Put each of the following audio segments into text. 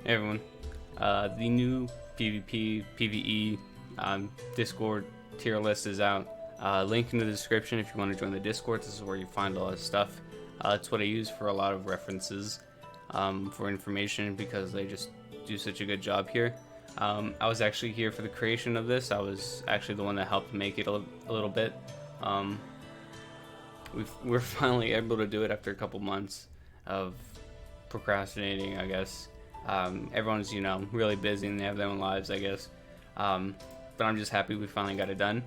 Hey everyone. The new PvP, PvE Discord tier list is out. Link in the description if you want to join the Discord. This is where you find a lot of stuff. It's what I use for a lot of references for information because they just do such a good job here. I was actually here for the creation of this. I was actually the one that helped make it a little bit. We're finally able to do it after a couple months of procrastinating, I guess. Everyone's, really busy and they have their own lives, I guess. But I'm just happy we finally got it done.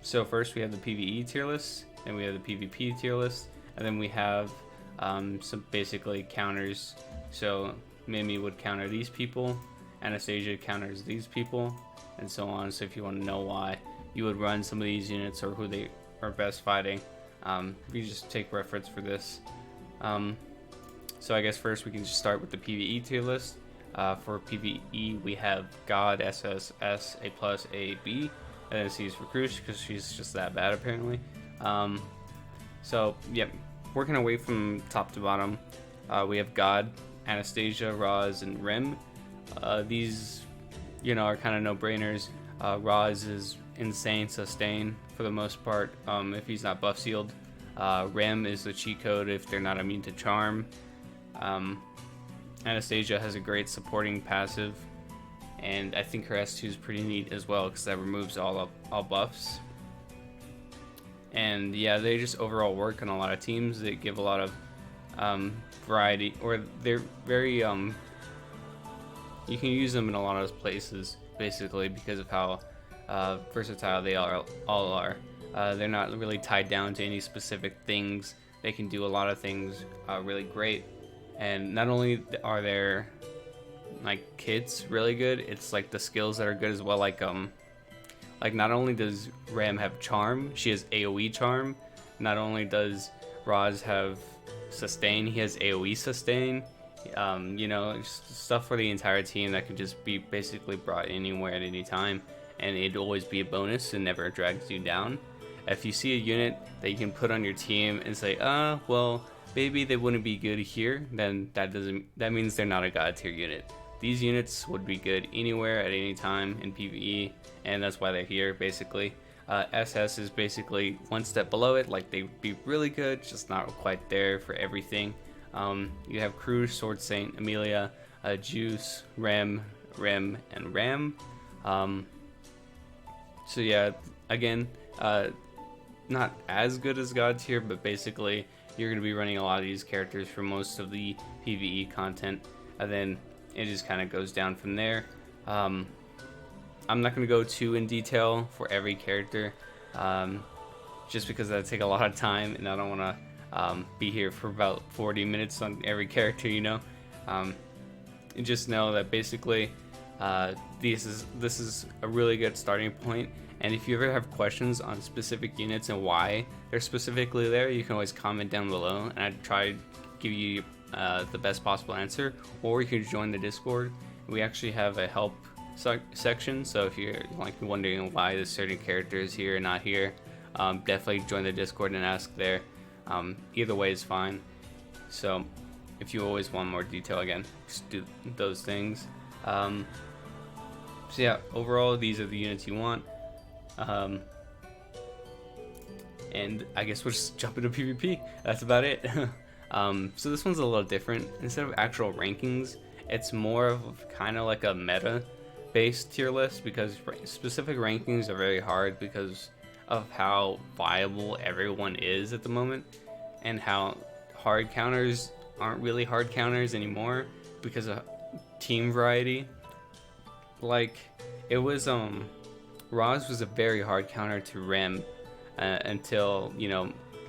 So first we have the PvE tier list, then we have the PvP tier list, and then we have some basically counters. So Mimi would counter these people, Anastasia counters these people, and so on. So if you want to know why you would run some of these units or who they are best fighting, you just take reference for this. So I guess first we can just start with the PvE tier list. For PvE we have God, SS, S, A+, A, B, and then C's for Crush because she's just that bad apparently. So yeah, working our way from top to bottom, we have God, Anastasia, Roz, and Rim. These, are kind of no-brainers. Roz is insane sustain for the most part if he's not buff sealed. Rim is the cheat code if they're not immune to charm. Anastasia has a great supporting passive, and I think her S2 is pretty neat as well because that removes all buffs. And yeah, they just overall work on a lot of teams. They give a lot of variety, or they're very you can use them in a lot of places basically because of how versatile they all are. They're not really tied down to any specific things. They can do a lot of things really great. And not only are their kits really good, it's like the skills that are good as well. Like not only does Ram have charm, she has AoE charm. Not only does Roz have sustain, he has AoE sustain. Stuff for the entire team that could just be basically brought anywhere at any time, and it'd always be a bonus and never drags you down. If you see a unit that you can put on your team and say, well, maybe they wouldn't be good here, then that means they're not a god tier unit. These units would be good anywhere at any time in PvE, and that's why they're here basically. SS is basically one step below it, like they'd be really good, just not quite there for everything. You have Crush, Sword Saint, Amelia, Juice, Rim, and Ram. So yeah, again, not as good as god tier, but basically you're going to be running a lot of these characters for most of the PvE content, and then it just kind of goes down from there. I'm not going to go too in detail for every character, just because that'd take a lot of time, and I don't want to be here for about 40 minutes on every character, just know that basically this is a really good starting point. And if you ever have questions on specific units and why they're specifically there, you can always comment down below, and I'd try to give you the best possible answer. Or you can join the Discord. We actually have a help section, so if you're wondering why this certain character is here and not here, definitely join the Discord and ask there. Either way is fine. So if you always want more detail, again, just do those things. So yeah, overall these are the units you want. And I guess we'll just jump into PvP. That's about it. So this one's a little different. Instead of actual rankings, it's more of kind of like a meta based tier list, because specific rankings are very hard because of how viable everyone is at the moment, and how hard counters aren't really hard counters anymore because of team variety. Like it was Roz was a very hard counter to Rim until we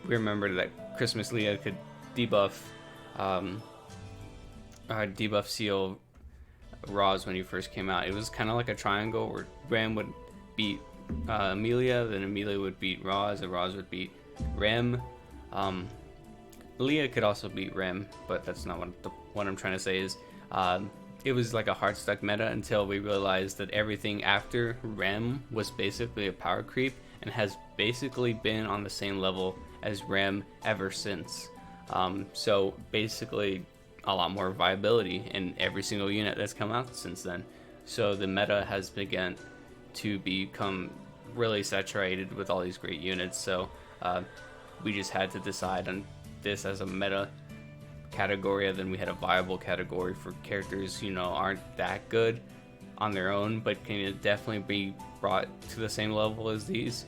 remembered that Christmas Leah could debuff seal Roz when he first came out. It was kind of like a triangle where Rim would beat Amelia, then Amelia would beat Roz, and Roz would beat Rim. Leah could also beat Rim, but that's not what I'm trying to say is it was like a hard stuck meta until we realized that everything after Rim was basically a power creep and has basically been on the same level as Rim ever since. So basically a lot more viability in every single unit that's come out since then. So the meta has begun to become really saturated with all these great units. So we just had to decide on this as a meta category, and then we had a viable category for characters, you know, aren't that good on their own, but can definitely be brought to the same level as these,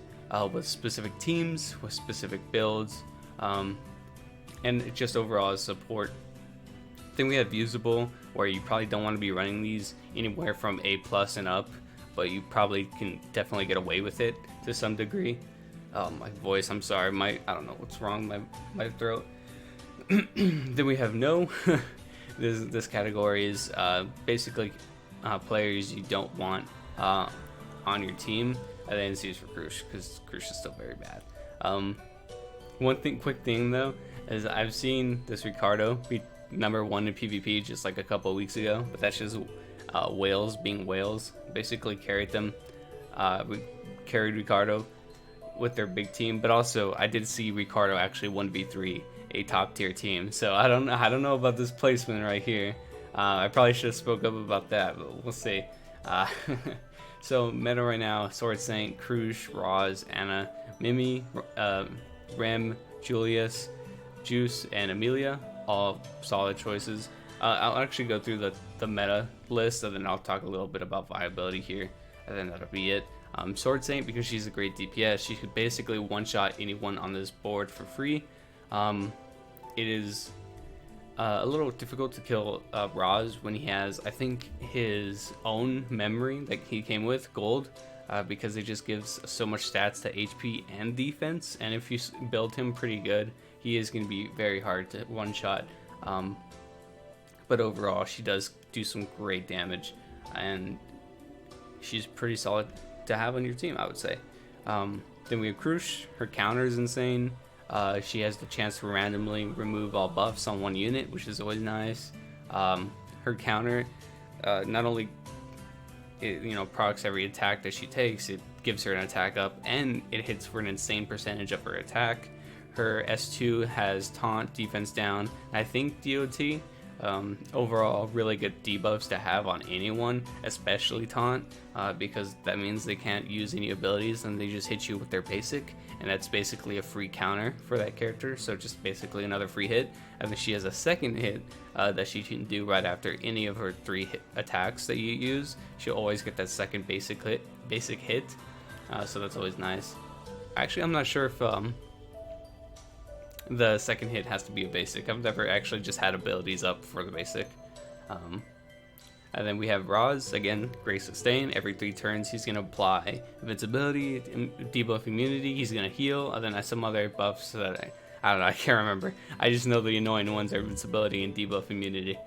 with specific teams, with specific builds, and just overall as support. Then we have usable, where you probably don't want to be running these anywhere from A+ and up, but you probably can definitely get away with it to some degree. My voice, I'm sorry, I don't know what's wrong with my throat. Then we have no. This category is basically players you don't want on your team. And then C is for Krush, because Krush is still very bad. Quick thing though, is I've seen this Ricardo be #1 in PvP just like a couple of weeks ago, but that's just whales being whales. Basically carried them, carried Ricardo with their big team, but also I did see Ricardo actually 1v3 a top tier team. So I don't know about this placement right here. I probably should have spoke up about that, but we'll see. So meta right now: Sword Saint, Krush, Roz, Anna, Mimi, Rem, Julius, Juice, and Amelia. All solid choices. I'll actually go through the meta list, and then I'll talk a little bit about viability here, and then that'll be it. Sword Saint, because she's a great DPS, she could basically one-shot anyone on this board for free. It is a little difficult to kill Roz when he has, I think, his own memory that he came with, gold, because it just gives so much stats to HP and defense, and if you build him pretty good, he is going to be very hard to one-shot. But overall, she does do some great damage, and she's pretty solid to have on your team, I would say. Then we have Krush. Her counter is insane. She has the chance to randomly remove all buffs on one unit, which is always nice. Her counter not only procs every attack that she takes, it gives her an attack up, and it hits for an insane percentage of her attack. Her S2 has taunt, defense down, and I think DOT. Overall, really good debuffs to have on anyone, especially taunt, because that means they can't use any abilities and they just hit you with their basic, and that's basically a free counter for that character, so just basically another free hit. And then she has a second hit that she can do right after any of her 3 attacks that you use. She'll always get that second basic hit, so that's always nice. Actually, I'm not sure if the second hit has to be a basic. I've never actually just had abilities up for the basic. And then we have Roz, again, great sustain. Every 3 turns he's going to apply invincibility, debuff immunity, he's going to heal, and then has some other buffs that I don't know, I can't remember. I just know the annoying ones are invincibility and debuff immunity.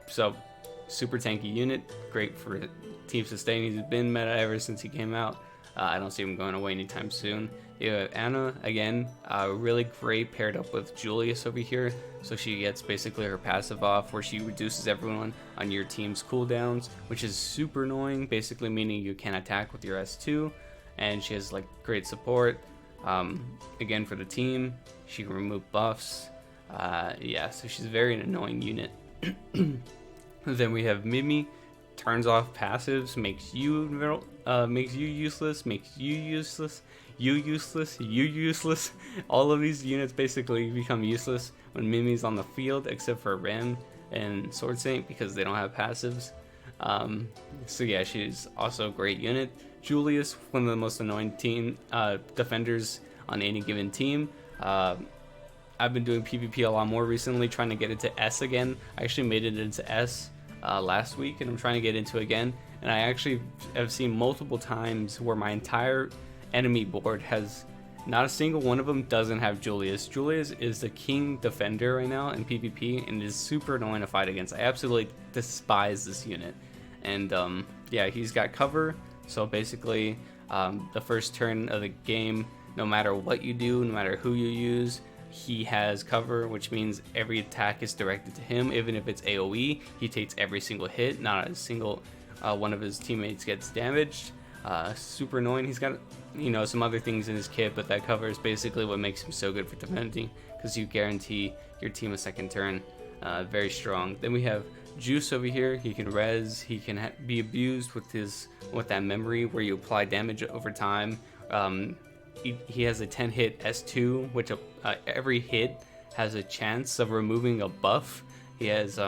So, super tanky unit, great for team sustain. He's been meta ever since he came out. I don't see him going away anytime soon. You have Anna, again, really great paired up with Julius over here. So she gets basically her passive off, where she reduces everyone on your team's cooldowns, which is super annoying, basically meaning you can't attack with your S2. And she has like great support. Again, for the team, she can remove buffs. Yeah, so she's very an annoying unit. Then we have Mimi, turns off passives, makes you useless, makes you useless, you useless, you useless. All of these units basically become useless when Mimi's on the field, except for Ren and Sword Saint, because they don't have passives. So yeah, she's also a great unit. Julius, one of the most annoying defenders on any given team. I've been doing PvP a lot more recently, trying to get into S again. I actually made it into S last week, and I'm trying to get into it again. And I actually have seen multiple times where my entire enemy board has, not a single one of them doesn't have Julius. Julius is the king defender right now in PvP, and it is super annoying to fight against. I absolutely despise this unit. And yeah, he's got cover, so basically the first turn of the game, no matter what you do, no matter who you use, he has cover, which means every attack is directed to him. Even if it's AoE, he takes every single hit, not a single one of his teammates gets damaged. Super annoying. He's got, some other things in his kit, but that cover is basically what makes him so good for defending, because you guarantee your team a second turn. very strong. Then we have Juice over here. He can res. He can be abused with that memory where you apply damage over time. He has a 10 hit S2, which every hit has a chance of removing a buff. He has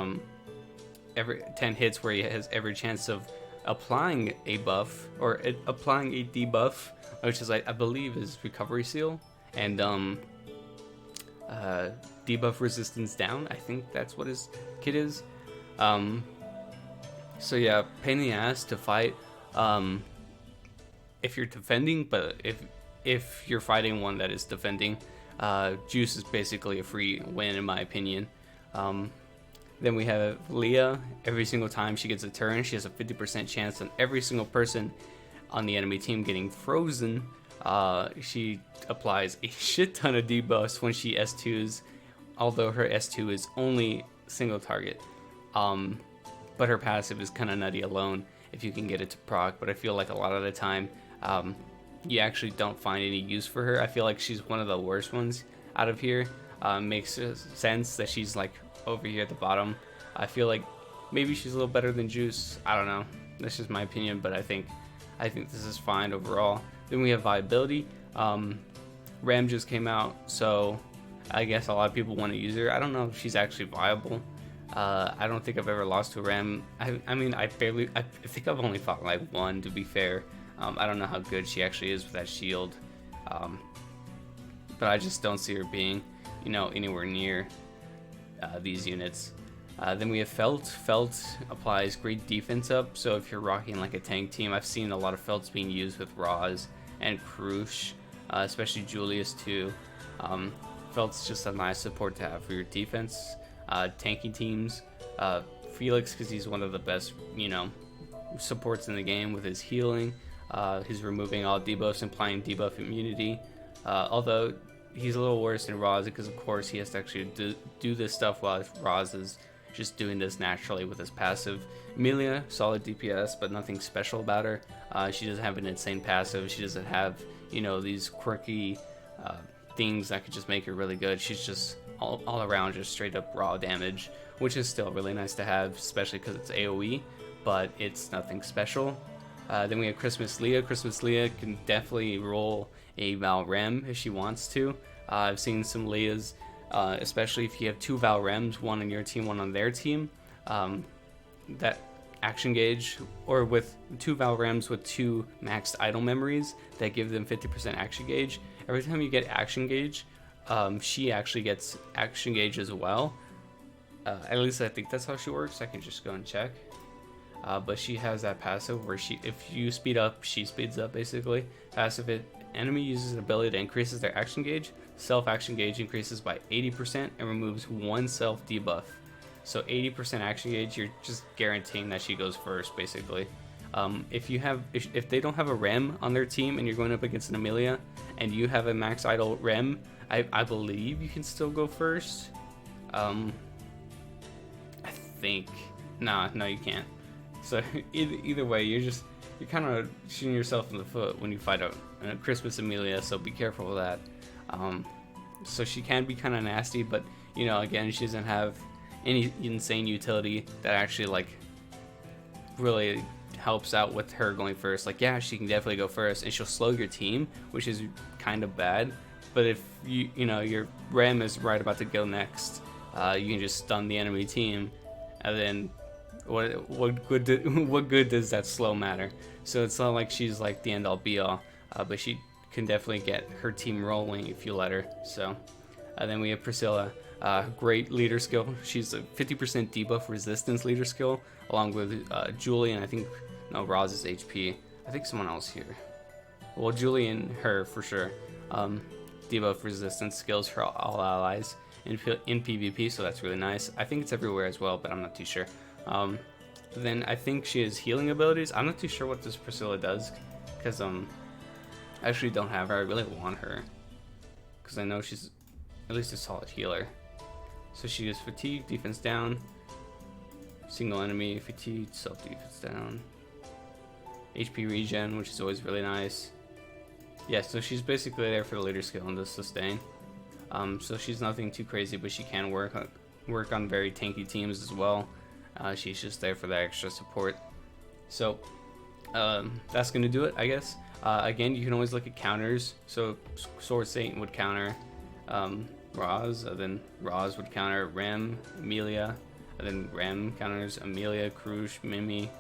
every 10 hits where he has every chance of applying a buff or applying a debuff, which is I believe is recovery seal, and debuff resistance down. I think that's what his kit is. So yeah, pain in the ass to fight if you're defending, but if you're fighting one that is defending, Juice is basically a free win in my opinion. Then we have Leah. Every single time she gets a turn, she has a 50% chance on every single person on the enemy team getting frozen. She applies a shit ton of debuffs when she S2s, although her S2 is only single target. But her passive is kind of nutty alone if you can get it to proc, but I feel like a lot of the time you actually don't find any use for her. I feel like she's one of the worst ones out of here. Makes sense that she's like over here at the bottom. I feel like maybe she's a little better than Juice. I don't know. That's just my opinion, but I think this is fine overall. Then we have viability. Ram just came out, so I guess a lot of people want to use her. I don't know if she's actually viable. I don't think I've ever lost to a Ram. I mean, I think I've only fought like one, to be fair. I don't know how good she actually is with that shield. But I just don't see her being, anywhere near these units. Then we have Felt. Felt applies great defense up, so if you're rocking like a tank team, I've seen a lot of Felts being used with Roz and Krush, especially Julius too. Felt's just a nice support to have for your defense. Tanky teams, Felix, because he's one of the best, supports in the game with his healing. He's removing all debuffs and applying debuff immunity. Although he's a little worse than Roz because, of course, he has to actually do this stuff while Roz is just doing this naturally with his passive. Amelia, solid DPS, but nothing special about her. She doesn't have an insane passive. She doesn't have, these quirky things that could just make her really good. She's just all around just straight up raw damage, which is still really nice to have, especially because it's AoE, but it's nothing special. Then we have Christmas Leah. Christmas Leah can definitely roll a Val Rem if she wants to. I've seen some Leahs, especially if you have two Val Rems, one on your team, one on their team, that action gauge, or with two Val Rems with two maxed idle memories that give them 50% action gauge. Every time you get action gauge, she actually gets action gauge as well. At least I think that's how she works. I can just go and check. But she has that passive where if you speed up, she speeds up basically. Passive, enemy uses an ability that increases their action gauge. Self action gauge increases by 80% and removes one self debuff. So 80% action gauge, you're just guaranteeing that she goes first basically. If they don't have a Rem on their team and you're going up against an Amelia and you have a max idle Rem, I believe you can still go first. I think no, you can't. So either way, you're kind of shooting yourself in the foot when you fight a Christmas Amelia, so be careful with that. So she can be kind of nasty, but again, she doesn't have any insane utility that actually really helps out with her going first. She can definitely go first and she'll slow your team, which is kind of bad. But if your Rem is right about to go next, you can just stun the enemy team, and then what good does that slow matter? So it's not like she's like the end all be all, but she can definitely get her team rolling if you let her. So then we have Priscilla, great leader skill. She's a 50% debuff resistance leader skill, along with Julie and I think Roz's HP. I think someone else here. Well, Julie and her for sure. Debuff resistance skills for all allies in PvP, so that's really nice. I think it's everywhere as well, but I'm not too sure. Then I think she has healing abilities. I'm not too sure what this Priscilla does, because I actually don't have her. I really want her, because I know she's at least a solid healer. So she is fatigue, defense down, single enemy, fatigue, self defense down, HP regen, which is always really nice. Yeah, so she's basically there for the leader skill and the sustain. So she's nothing too crazy, but she can work work on very tanky teams as well. She's just there for that extra support. So that's gonna do it, I guess. Again, you can always look at counters. So Sword Saint would counter Roz, and then Roz would counter Rem, Amelia, and then Rem counters Amelia, Krush, Mimi,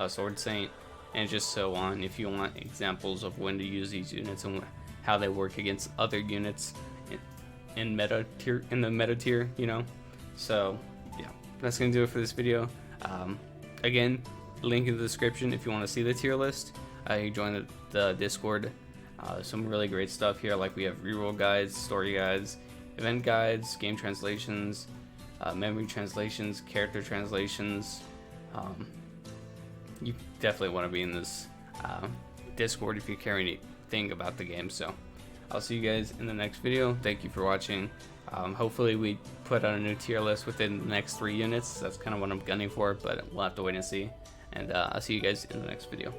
Sword Saint, and just so on. If you want examples of when to use these units and how they work against other units in the meta tier, you know. So yeah, that's gonna do it for this video. Again, link in the description if you want to see the tier list. You join the Discord. Some really great stuff here, like we have reroll guides, story guides, event guides, game translations, memory translations, character translations. You definitely want to be in this Discord if you care anything about the game. So I'll see you guys in the next video. Thank you for watching. Hopefully we put out a new tier list within the next 3 units. That's kind of what I'm gunning for, but we'll have to wait and see. And I'll see you guys in the next video.